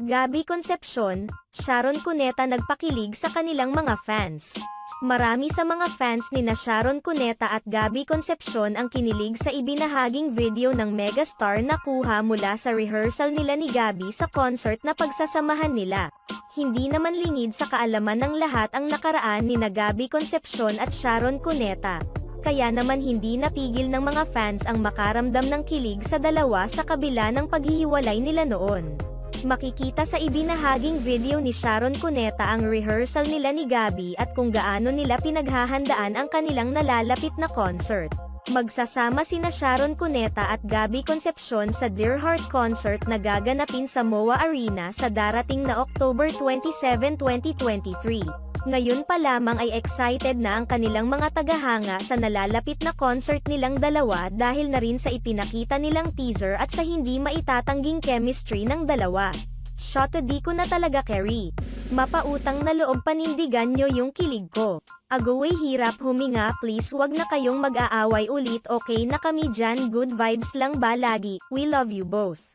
Gabby Concepcion, Sharon Cuneta nagpakilig sa kanilang mga fans. Marami sa mga fans ni na Sharon Cuneta at Gabby Concepcion ang kinilig sa ibinahaging video ng megastar na kuha mula sa rehearsal nila ni Gabby sa concert na pagsasamahan nila. Hindi naman lingid sa kaalaman ng lahat ang nakaraan ni na Gabby Concepcion at Sharon Cuneta. Kaya naman hindi napigil ng mga fans ang makaramdam ng kilig sa dalawa sa kabila ng paghihiwalay nila noon. Makikita sa ibinahaging video ni Sharon Cuneta ang rehearsal nila ni Gabby at kung gaano nila pinaghahandaan ang kanilang nalalapit na concert. Magsasama sina Sharon Cuneta at Gabby Concepcion sa Dear Heart concert na gaganapin sa MOA Arena sa darating na October 27, 2023. Ngayon pa lamang ay excited na ang kanilang mga tagahanga sa nalalapit na concert nilang dalawa dahil na rin sa ipinakita nilang teaser at sa hindi maitatangging chemistry ng dalawa. Shot di ko na talaga carry. Mapautang na loob panindigan nyo yung kilig ko. Agaway hirap huminga please wag na kayong mag-aaway ulit okay na kami dyan good vibes lang ba lagi, we love you both.